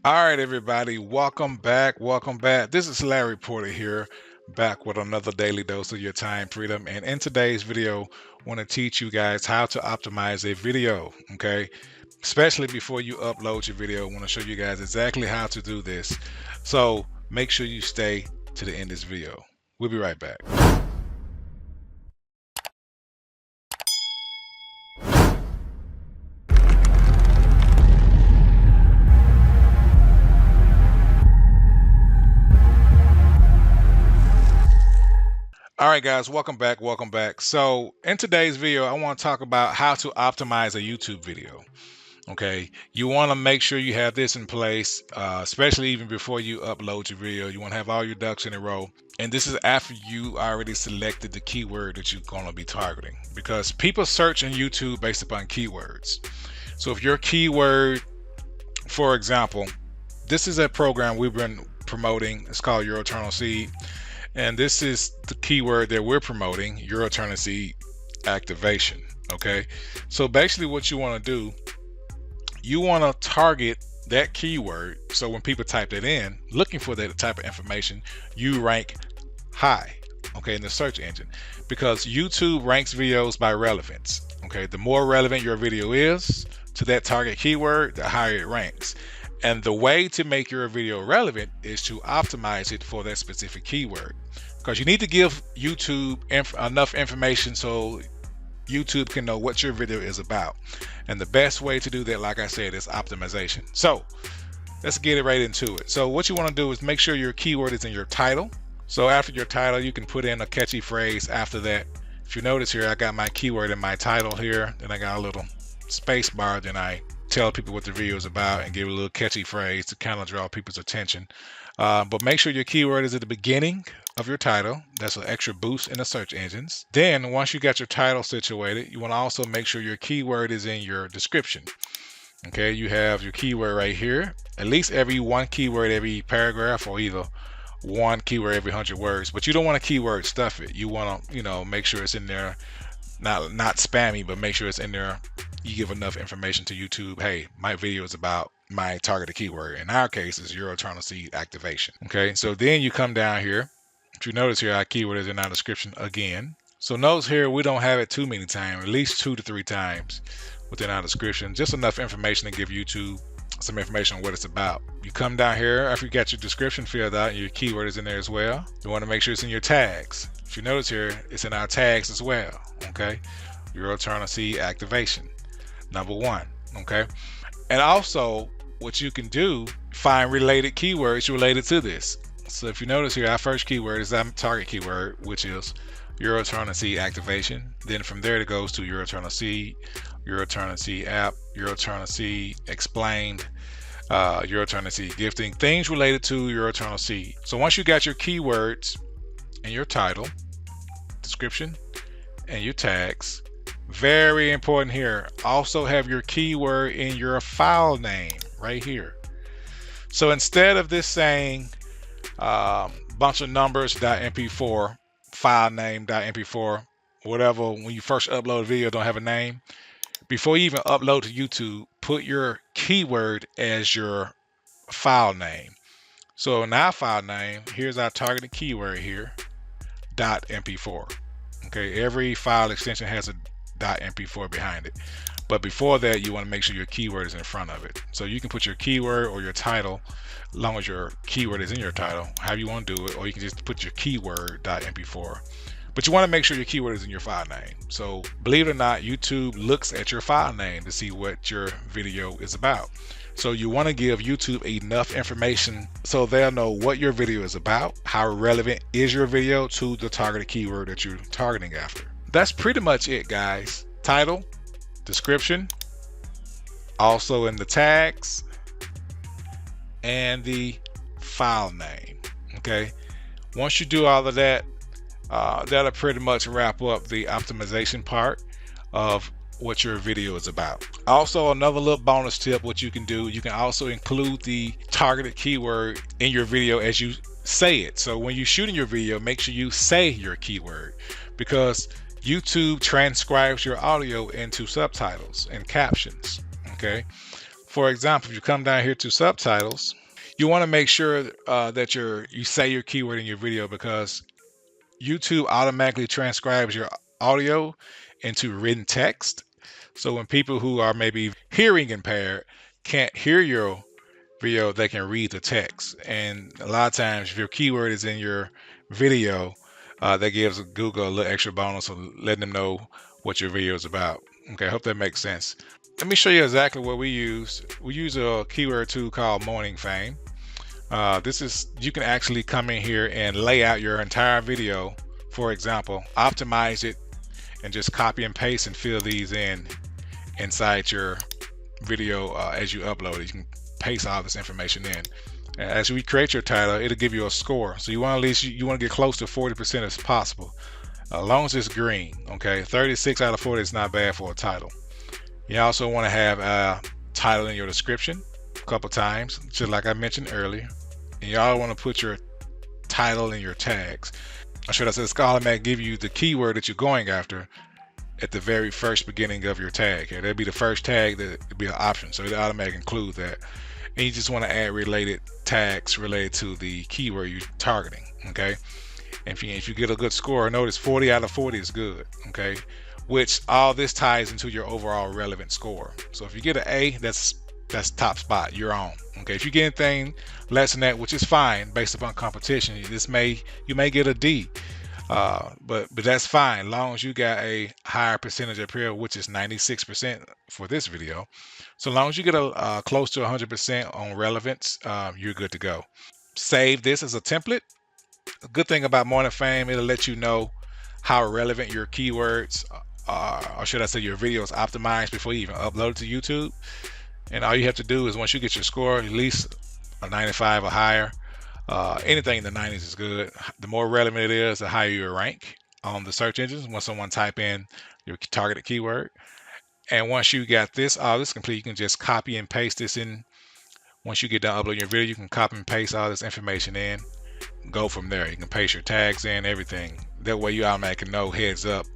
All right, everybody, welcome back. Welcome back. This is Larry Porter here, back with another daily dose of your time freedom. And in today's video, I want to teach you guys how to optimize a video. Okay, especially before you upload your video, I want to show you guys exactly how to do this. So make sure you stay to the end of this video. We'll be right back. All right, guys, welcome back. Welcome back. So in today's video, I want to talk about how to optimize a YouTube video. Okay, you want to make sure you have this in place, especially even before you upload your video. You want to have all your ducks in a row. And this is after you already selected the keyword that you're going to be targeting, because people search on YouTube based upon keywords. So if your keyword, for example, this is a program we've been promoting. It's called Your Eternal Seed. And this is the keyword that we're promoting, Your Eternal Seed activation. Okay, so basically what you want to do, you want to target that keyword. So when people type that in, looking for that type of information, you rank high, okay, in the search engine, because YouTube ranks videos by relevance. Okay, the more relevant your video is to that target keyword, the higher it ranks. And the way to make your video relevant is to optimize it for that specific keyword, because you need to give YouTube enough information so YouTube can know what your video is about. And the best way to do that, like I said, is optimization. So let's get it right into it. So what you want to do is make sure your keyword is in your title. So after your title, you can put in a catchy phrase after that. If you notice here, I got my keyword in my title here, then I got a little space bar, then I tell people what the video is about and give a little catchy phrase to kind of draw people's attention. But make sure your keyword is at the beginning of your title. That's an extra boost in the search engines. Then once you got your title situated, you want to also make sure your keyword is in your description. Okay, you have your keyword right here, at least every one keyword every paragraph, or either one keyword every 100 words. But you don't want to keyword stuff it. You want to make sure it's in there, not spammy, but make sure it's in there. You give enough information to YouTube. Hey, my video is about my targeted keyword. In our case, is Your Eternal Seed activation. Okay, so then you come down here. If you notice here, our keyword is in our description again. So notice here, we don't have it too many times, at least 2 to 3 times within our description. Just enough information to give YouTube some information on what it's about. You come down here after you got your description filled out and your keyword is in there as well. You want to make sure it's in your tags. If you notice here, it's in our tags as well. Okay, Your Eternal Seed activation, number 1. Okay, and also what you can do, find related keywords related to this. So if you notice here, our first keyword is our target keyword, which is Your Eternal Seed activation. Then from there it goes to Your Eternal Seed, Your Eternal Seed app, Your Eternal Seed explained, Your Eternal Seed gifting, things related to Your Eternal Seed. So once you got your keywords in your title, description, and your tags, very important here, also have your keyword in your file name right here. So instead of this saying bunch of numbers.mp4, file name.mp4, whatever, when you first upload a video don't have a name, before you even upload to YouTube, put your keyword as your file name. So in our file name, here's our targeted keyword here, .mp4. Okay, every file extension has a .mp4 behind it. But before that, you want to make sure your keyword is in front of it. So you can put your keyword or your title, as long as your keyword is in your title, however you want to do it, or you can just put your keyword .mp4. But you want to make sure your keyword is in your file name. So believe it or not, YouTube looks at your file name to see what your video is about. So you want to give YouTube enough information so they'll know what your video is about, how relevant is your video to the targeted keyword that you're targeting after. That's pretty much it, guys. Title, description, also in the tags, and the file name. Okay, once you do all of that, that'll pretty much wrap up the optimization part of what your video is about. Also, another little bonus tip, what you can do, you can also include the targeted keyword in your video as you say it. So when you're shooting your video, make sure you say your keyword, because YouTube transcribes your audio into subtitles and captions. Okay, For example, if you come down here to subtitles, you want to make sure that you say your keyword in your video, because YouTube automatically transcribes your audio into written text. So when people who are maybe hearing impaired can't hear your video, they can read the text. And a lot of times, if your keyword is in your video, that gives Google a little extra bonus of letting them know what your video is about. Okay, I hope that makes sense. Let me show you exactly what we use. We use a keyword tool called Morning Fame. You can actually come in here and lay out your entire video. For example, optimize it and just copy and paste and fill these in inside your video as you upload it. You can paste all this information in. As we create your title, it'll give you a score. So you want at least you want to get close to 40% as possible. As long as it's green, okay? 36 out of 40 is not bad for a title. You also want to have a title in your description a couple times, just like I mentioned earlier. And you all want to put your title and your tags. Or should I say, Filename give you the keyword that you're going after at the very first beginning of your tag. Okay? That'd be the first tag that would be an option, so it automatically include that. And you just want to add related tags related to the keyword you're targeting. Okay, and if you get a good score, notice 40 out of 40 is good. Okay, which all this ties into your overall relevant score. So if you get an A, that's top spot. You're on. Okay, if you get anything less than that, which is fine based upon competition, you may get a D. But that's fine, long as you got a higher percentage up here, which is 96% for this video. So long as you get a close to 100% on relevance, you're good to go. Save this as a template. A good thing about Morning Fame, it'll let you know how relevant your keywords are, or should I say your video is optimized before you even upload it to YouTube. And all you have to do is, once you get your score, at least a 95 or higher, anything in the 90s is good. The more relevant it is, the higher you rank on the search engines when someone type in your targeted keyword. And once you got all this complete, you can just copy and paste this in. Once you get done uploading your video, you can copy and paste all this information in. Go from there. You can paste your tags in, everything. That way you automatically know, heads up,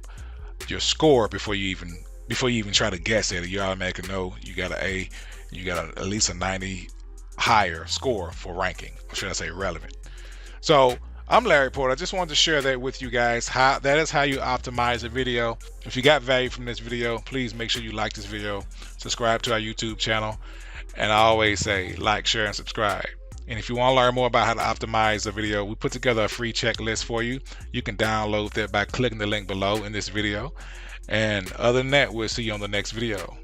your score before you even try to guess at it. You automatically know you got an A, you got at least a 90 higher score for ranking, or should I say relevant. So I'm Larry Porter. I just wanted to share that with you guys. That is how you optimize a video. If you got value from this video, please make sure you like this video, subscribe to our YouTube channel, and I always say like, share, and subscribe. And if you want to learn more about how to optimize a video, we put together a free checklist for you. You can download that by clicking the link below in this video. And other than that, we'll see you on the next video.